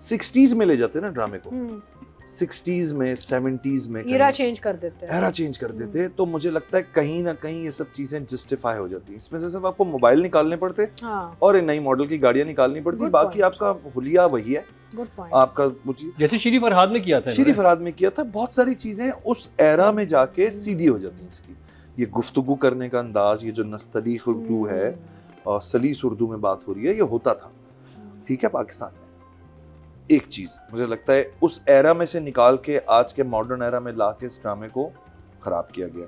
60s में ले जाते ना ड्रामे को, 60s में 70s में एरा चेंज कर देते हैं, एरा चेंज कर देते, तो मुझे लगता है कहीं ना कहीं ये सब चीजें जस्टिफाई हो जाती हैं। इसमें से सिर्फ आपको मोबाइल निकालने पड़ते और नई मॉडल की गाड़ियां निकालनी पड़ती, बाकी आपका हुलिया वही है। आपका जैसे श्री फरहाद में किया था, श्री फरहाद में किया था, बहुत सारी चीजें उस एरा में जाके सीधी हो जाती हैं। इसकी ये गुफ्तगू करने का अंदाज, ये जो नस्तलीक उर्दू है और सलीस उर्दू में बात हो रही है, ये होता था, ठीक है, पाकिस्तान में। एक चीज मुझे लगता है उस एरा में से निकाल के आज के मॉडर्न एरा में ला के इस ड्रामे को खराब किया गया।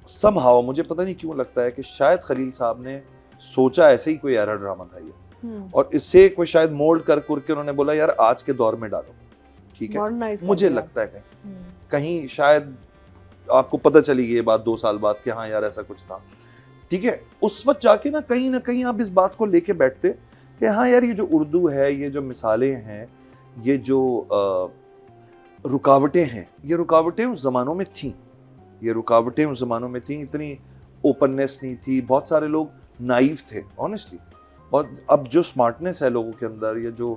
समहाउ मुझे पता नहीं क्यों लगता है कि शायद खलील साहब ने सोचा ऐसे ही कोई एरा ड्रामा था ये, और इससे कोई शायद मोल्ड कर के उन्होंने बोला यार आज के दौर में डालो, ठीक है। मुझे लगता है कहीं शायद आपको पता चली गई ये बात 2 साल बाद कि हाँ यार ऐसा कुछ था, ठीक है। उस वक्त जाके ना कहीं आप इस बात को लेके बैठते कि हाँ यार ये जो उर्दू है, ये जो मिसालें हैं, ये जो रुकावटें हैं, ये रुकावटें उस ज़मानों में थीं, ये रुकावटें उस ज़मानों में थीं। इतनी ओपननेस नहीं थी, बहुत सारे लोग नाइव थे ऑनेस्टली, और अब जो स्मार्टनेस है लोगों के अंदर, या जो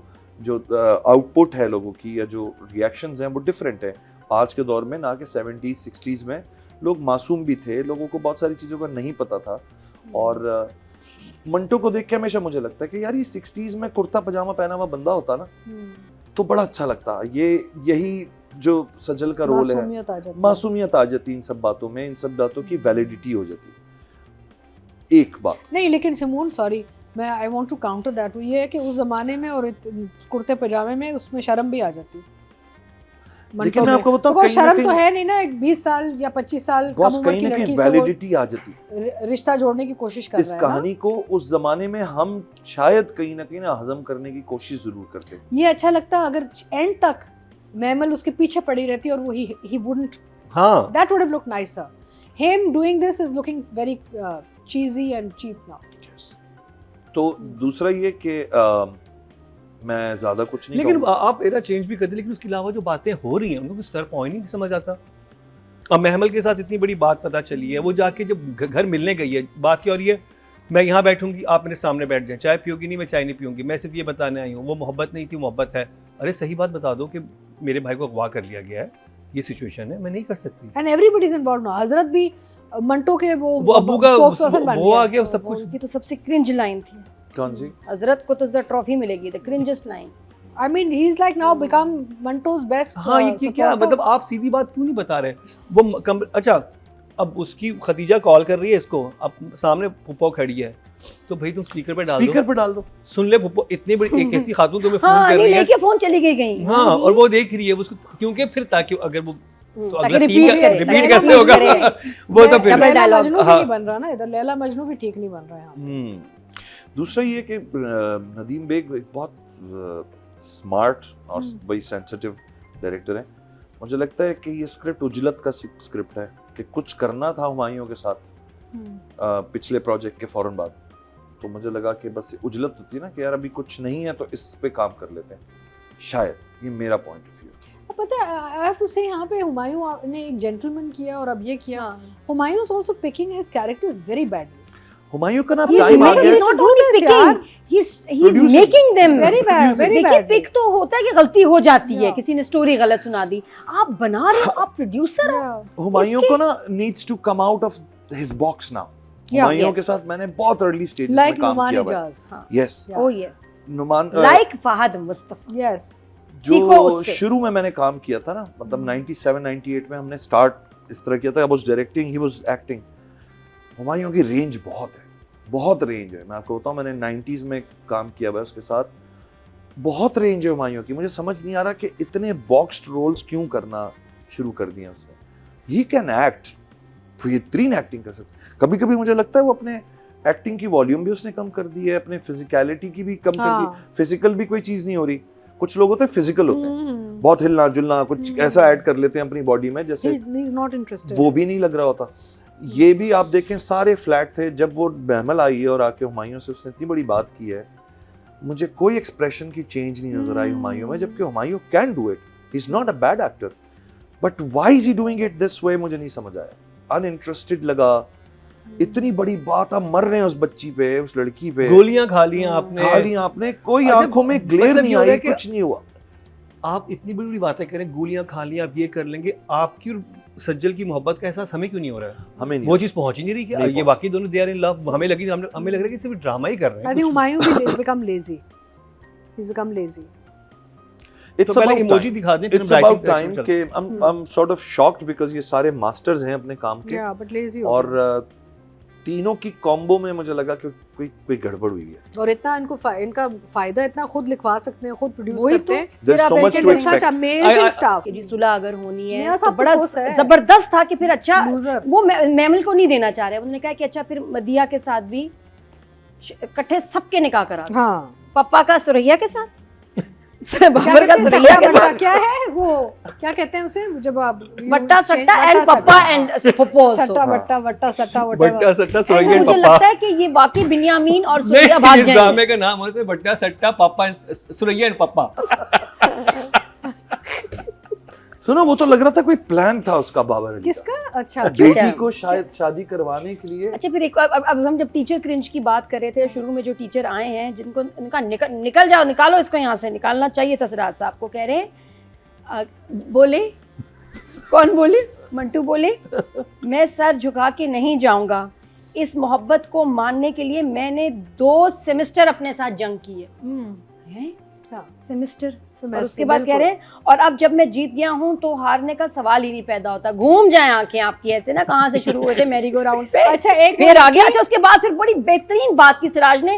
आउटपुट है लोगों की, या जो रिएक्शंस हैं वो डिफरेंट है आज के दौर में ना कि 70s 60s में। लोग मासूम भी थे, लोगों को बहुत सारी चीज़ों का नहीं पता था। और मंटो को देख के हमेशा मुझे लगता है कि यार ये 60s में कुर्ता पजामा पहना हुआ बंदा होता ना तो बड़ा अच्छा लगता। ये यही जो सजल का रोल है, मासूमियत आ जाती इन सब बातों में, इन सब बातों की वैलिडिटी हो जाती। एक बात नहीं, लेकिन सिमोन सॉरी, मैं I want to counter that. ये है कि उस जमाने में और कुर्ते पजामे में उसमें शर्म भी आ जाती। लेकिन मैं आपको बताऊं, शर्म तो है नहीं ना, एक 20 साल या 25 साल कम उम्र की लड़की से वैलिडिटी आ जाती, रिश्ता जोड़ने की कोशिश कर रहा है। इस कहानी को उस जमाने में हम शायद कहीं ना हजम करने की कोशिश जरूर करते। ये अच्छा लगता अगर एंड तक मैमल उसके पीछे पड़ी रहती और वो ही वुडंट, हाँ, that would have looked nicer. Him doing this is looking very cheesy and cheap now. तो दूसरा ये कि मैं ज्यादा कुछ नहीं, लेकिन आप एरा चेंज भी कर दे, लेकिन उसके अलावा जो बातें हो रही हैं उनको कुछ सर पॉइंट नहीं समझ आता। अब महमल के साथ इतनी बड़ी बात पता चली है, वो जाके जब घर मिलने गई है, बात क्या हो रही है, मैं यहाँ बैठूंगी, आप मेरे सामने बैठ जाएं, चाय पियोगी नहीं, मैं चाय नहीं पीऊंगी, मैं सिर्फ ये बताने आई हूँ, वो मोहब्बत नहीं थी, मोहब्बत है। अरे सही बात बता दो कि मेरे भाई को अगवा कर लिया गया है, ये सिचुएशन है, मैं नहीं कर सकती। And everybody is involved now. हजरत भी मंटो के वो अबू का वो आ गया सब कुछ। ये तो सबसे क्रिंज लाइन थी। कौन सी? हजरत को तो ट्रॉफी मिलेगी, the cringest line. I mean, he's like now become Manto's best. हाँ, ये क्या मतलब आप सीधी बात क्यों नहीं बता रहे? वो अच्छा, अब उसकी खदीजा कॉल कर रही है इसको, अब सामने पुप्पो खड़ी है, तो भाई तुम स्पीकर पे डाल दो, सुन ले पुप्पो, इतनी बड़ी एक ऐसी खातून तुम्हें फोन कर रही है, लेके फोन चली गई। हाँ, और वो देख रही है उसको, क्योंकि फिर ताकि अगर वो तो अगला सीन रिपीट कैसे होगा वो तो फिर लैला मजनू भी नहीं बन रहा ना इधर, लैला मजनू भी ठीक नहीं बन रहा है। दूसरा ये कि नदीम बेग एक बहुत स्मार्ट और बड़ी सेंसिटिव डायरेक्टर है। मुझे लगता है कि ये स्क्रिप्ट उजलत का स्क्रिप्ट है कि कुछ करना था हुमायूं के साथ पिछले प्रोजेक्ट के फौरन बाद, तो मुझे लगा कि बस उजलत होती है ना कि यार अभी कुछ नहीं है तो इस पे काम कर लेते हैं, शायद ये मेरा पॉइंट ऑफ व्यू। पता है, आई हैव टू से यहाँ पे हुमायूं ने एक जेंटलमैन किया और अब ये किया। Humayun is also picking his characters very bad. Humayun का ना टाइम आ गया, not only picking, he's making them very bad, very देखिए bad। पिक तो होता है कि गलती हो जाती है, किसी ने स्टोरी गलत सुना दी, आप बना रहे हो, आप प्रोड्यूसर हो। हुमायूं को ना needs to come out of his box now। Humayun के साथ मैंने बहुत अर्ली स्टेजेस में काम किया हुआ है। Yes, oh yes, Numan like Fahad Mustafa. Yes, जो शुरू में मैंने काम किया था ना, मतलब 97 98 में हमने स्टार्ट इस तरह किया था। I was directing, he was acting. Humayun की रेंज बहुत है, बहुत रेंज है। मैं आपको बताऊं, मैंने 90s में काम किया हुआ है उसके साथ, बहुत रेंज है हुमायूं की। मुझे समझ नहीं आ रहा कि इतने बॉक्स्ड रोल्स क्यों करना शुरू कर दिए उसने। ही कैन एक्ट, बेहतरीन एक्टिंग कर सकते। कभी कभी मुझे लगता है वो अपने एक्टिंग की वॉल्यूम भी उसने कम कर दी है, अपने फिजिकलिटी की भी कम कर दी। फिजिकल भी कोई चीज़ नहीं हो रही। कुछ लोग होते हैं फिजिकल होते हैं, बहुत हिलना जुलना, कुछ ऐसा ऐड कर लेते हैं अपनी बॉडी में जैसे वो भी नहीं लग रहा होता। ये भी आप देखें सारे फ्लैट थे। जब वो महमल आई है और आके हुमायूं से उसने इतनी बड़ी बात की है, मुझे कोई एक्सप्रेशन की चेंज नहीं नजर आई हुमायूं में, जबकि Humayun can do it. He is not a bad actor, but why is he doing it this way मुझे नहीं समझ आया। अनइंटरेस्टेड लगा, इतनी बड़ी बात, आप मर रहे हैं उस बच्ची पे, उस लड़की पे, गोलियां खा ली आपने, आपने कोई अच्छा, आंखों में ग्लेयर मतलब नहीं ये हो रहा आई, है कि कुछ नहीं हुआ। आप इतनी बड़ी बड़ी बातें करें, गोलियां खा ली, आप ये कर लेंगे, आपकी और सज्जल की मोहब्बत का एहसास हमें क्यों नहीं हो रहा है? हमें नहीं वो चीज पहुंच ही नहीं रही कि नहीं ये पहुंच। बाकी दोनों दे आर इन लव, हमें लग रहा है कि सिर्फ ड्रामा ही कर रहे I हैं think कुछ। Humayun भी has become lazy. He's become lazy. तो It's पहले about इमोजी time. दिखा दें, फिर हम It's about writing time direction कि I'm sort of shocked because ये सारे मास्टर्स हैं अपने काम के, Yeah, but lazy हो और गया। तीनों की कॉम्बो में मुझे लगा कि कोई गड़बड़ हुई है। और इतना इनका फायदा इतना खुद लिखवा सकते हैं, खुद प्रोड्यूस वही करते हैं। There's so much to Such expect. amazing stuff. कि जी सुलह अगर होनी है नया तो सब बड़ा तो खुश है। जबरदस्त था कि फिर अच्छा Loser. वो मैमल को नहीं देना चाह रहे, उन्होंने कहा कि अच्छा फिर मदिया के साथ भी इकट्ठे सबके निकाह करा दो। हाँ। पप्पा का सुरैया के साथ क्या बाबर का कहते हैं सुरैया के सट्टा साथ, बट्टा क्या है वो, क्या कहते हैं उसे जब आप बट्टा सट्टा एंड पप्पा एंड पप्पो सट्टा बट्टा बट्टा सट्टा बट्टा सट्टा सुरैया मुझे एंड लगता पप्पा। है कि ये वाकई बिन्यामीन और सुरैया भाग नहीं, इस जाएंगे। ड्रामे का नाम होता है बट्टा सट्टा पापा सुरैया एंड पप्पा। सुनो, वो तो लग रहा था कोई प्लान था उसका बाबर अली किसका? अच्छा, का। बेटी को शायद शादी करवाने के लिए। अच्छा फिर एक अब हम जब टीचर क्रिंज की बात कर रहे थे, शुरू में जो टीचर आए हैं जिनको इनका निकल जाओ, निकालो इसको यहाँ से, निकालना चाहिए था सिराज साहब को, कह रहे हैं बोले कौन बोले? मंटू बोले मैं सर झुका के नहीं जाऊंगा, इस मोहब्बत को मानने के लिए मैंने 2 सेमेस्टर अपने साथ जंग की है। सेमेस्टर। और उसके बाद कह रहे हैं और अब जब मैं जीत गया हूँ तो हारने का सवाल ही नहीं पैदा होता। घूम जाए आंखें आपकी ऐसे ना, कहाँ से शुरू हुए थे मैरी गो राउंड पे, अच्छा एक फिर आ गया। अच्छा उसके बाद फिर बड़ी बेहतरीन बात की सिराज ने,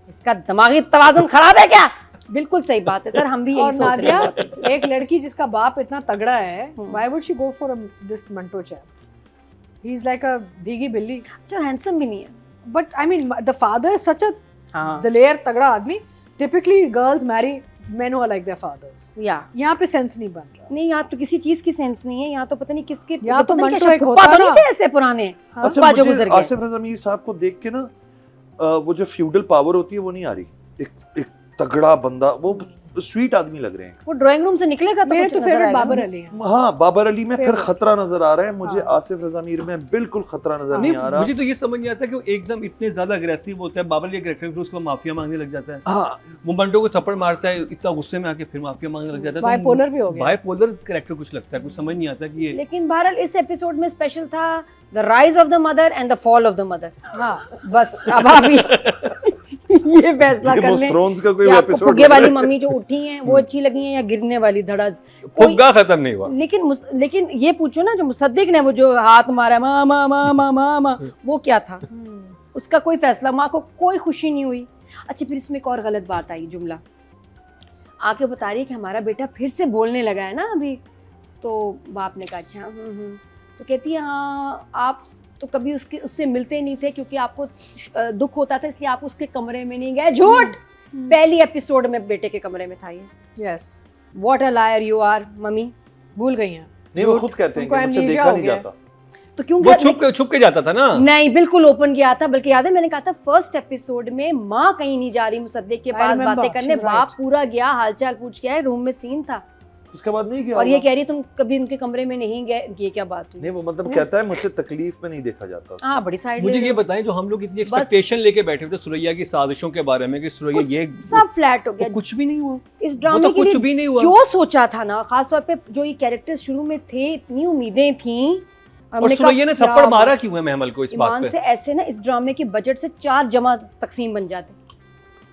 इसका दिमागी तवाज़ुन खराब है क्या? बिल्कुल सही बात है सर, हम भी और यही सोच रहे नादिया, हैं। एक लड़की जिसका बाप इतना तगड़ा है, why would she go for this Manto chap? He's like a भीगी बिल्ली, अच्छा हैंडसम भी नहीं है। but I mean the father is such a हाँ दलेर तगड़ा आदमी। Typically girls marry men who are like their fathers. यहाँ पे सेंस नहीं बन रहा। नहीं, यहाँ तो किसी चीज की सेंस नहीं है, यहाँ तो पता नहीं किसके, यहाँ तो पता नहीं मंटो क्या एक फुप्पा होता तो नहीं ना। थे ऐसे पुराने हाँ। फुप्पा जो गुजर गए। आसिफ रज़ा मीर साहब को देख के ना वो जो फ्यूडल पावर होती है वो नहीं आ रही। एक तगड़ा बंदा, वो स्वीट आदमी लग रहे हैं। वो ड्राइंग रूम से निकलेगा तो मेरे कुछ तो नजर फेवरेट आएगा। बाबर अली है। हाँ, बाबर अली में फिर Favorite। खतरा नजर आ रहा है मुझे। हाँ। आसिफ रज़ा मीर में बिल्कुल खतरा नजर नहीं, नहीं आ रहा। मुझे तो ये समझ नहीं आता कि वो एकदम इतने ज्यादा अग्रेसिव होता है। बाबर अली कैरेक्टर फिर उसको माफिया मांगने लग जाता है। हाँ, वो मंटो को थप्पड़ मारता है, इतना गुस्से में आके फिर माफिया मांगने लग जाता है। Bipolar भी हो गया। बाइपोलर कैरेक्टर कुछ लगता है, कुछ समझ नहीं आता कि ये लेकिन बहरहाल इस एपिसोड में स्पेशल था the rise of the mother and the fall of the mother. हाँ। बस अब आप ये फैसला कर Game of लें Thrones का कोई कि आपको episode फुग्गे लग रहा वाली है। मम्मी जो उठी हैं वो अच्छी लगी हैं या गिरने वाली धड़ास। फुग्गा खत्म नहीं हुआ। लेकिन ये पूछो ना, जो मुसद्दिक ने वो जो हाथ मारा माँ माँ माँ माँ माँ माँ, वो क्या था? उसका कोई फैसला, माँ को कोई खुशी नहीं हुई। अच्छा फिर इसमें एक और गलत बात आई, जुमला आके बता रही है कि हमारा बेटा फिर से बोलने लगा है ना अभी। तो बाप ने कहा अच्छा तो कहती है हाँ आप तो कभी उससे मिलते नहीं थे क्योंकि आपको दुख होता था इसलिए आप उसके कमरे में नहीं गए। झूठ! पहली एपिसोड में बेटे के कमरे में था ये। Yes, what a liar you are mummy. भूल गई हैं। नहीं, वो खुद कहते हैं कि उनको मुझसे amnesia देखा हो नहीं गया। जाता। तो क्यों वो गया? छुप के जाता था ना। नहीं, बिल्कुल ओपन गया था। बल्कि याद है मैंने कहा था फर्स्ट एपिसोड में माँ कहीं नहीं जा रही मुसद्दिक के I पास remember, बातें करने, she's बाप right। पूरा गया, हालचाल पूछ के आए, रूम में सीन था उसके बाद नहीं किया और ये होगा। कह रही तुम कभी उनके कमरे में नहीं गए। ये क्या बात हुई? नहीं, वो मतलब कहता है मुझसे तकलीफ में नहीं देखा जाता। हाँ बड़ी साइड मुझे ये बताएं, जो हम लोग इतनी एक्सपेक्टेशन लेके बैठे थे सुरैया की साजिशों के बारे में कि सुरैया ये सब फ्लैट हो गया। कुछ भी नहीं हुआ। इस वो ड्रामे तो के कुछ लिए भी नहीं हुआ। जो सोचा था ना, खासतौर पे जो ये कैरेक्टर्स शुरू में थे, इतनी उम्मीदें थी। और सुरैया ने थप्पड़ मारा क्यों है महमल को इस बात ईमान पे? से ऐसे ना इस ड्रामे के बजट से 4 जमा तकसीम बन जाते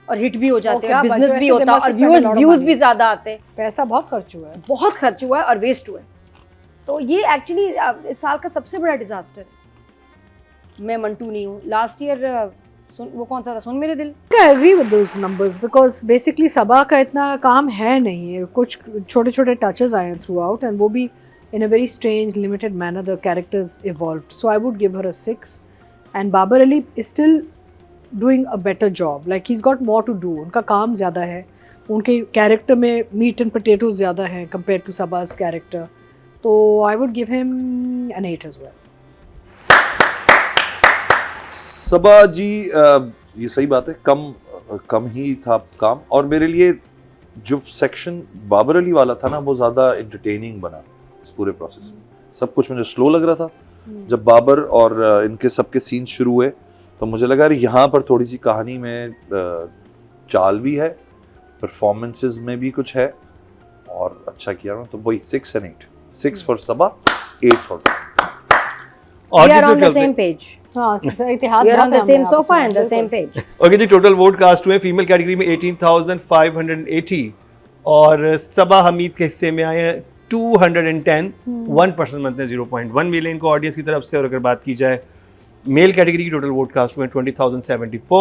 और हिट भी हो जाते क्या और बिजनेस बचा? भी ऐसे होता दिमाग और से spend a lot of views money। भी ज्यादा आते। पैसा बहुत खर्च हुआ है। बहुत खर्च हुआ है और वेस्ट हुआ है। तो ये एक्चुअली इस साल का सबसे बड़ा डिजास्टर है। मैं मंटू नहीं हूँ। लास्ट ईयर वो कौन सा था, सुन मेरे दिल। I agree with those numbers because basically सबा का इतना काम है नहीं है। कुछ छोटे छोटे टचेस आए हैं throughout and वो भी in a very strange limited manner the characters evolved. So I would give her a 6 and Babar Ali is still doing a better job. Like he's got more to do. उनका काम ज़्यादा है, उनके character में meet and potatoes ज़्यादा हैं compared to Sabah's character. तो I would give him an 8 as well. सबा जी ये सही बात है, कम ही था काम। और मेरे लिए जो सेक्शन बाबर अली वाला था ना वो ज़्यादा एंटरटेनिंग बना इस पूरे प्रोसेस में। सब कुछ मुझे स्लो लग रहा था जब बाबर और इनके सबके सीन शुरू हुए तो मुझे लगा यार यहाँ पर थोड़ी सी कहानी में चाल भी है, परफॉर्मेंसेस में भी कुछ है और अच्छा किया ना, तो वही 6 and 8, 6 for Sabaa, 8 for और We are on जिससे the same page. हाँ इतिहाद We are on बंद है the same हमारे sofa आपस and में, the same बिल्कुल। page. ओके जी, टोटल वोट कास्ट हुए फीमेल कैटेगरी में 18,580 और सबा हमीद के हिस्से में आए हैं 210, 1% बनते हैं 0.1 मिले इनको ऑडियंस की तरफ से। और अगर बात की जाए मेल कैटेगरी की टोटल वोट कास्ट हुए 20,074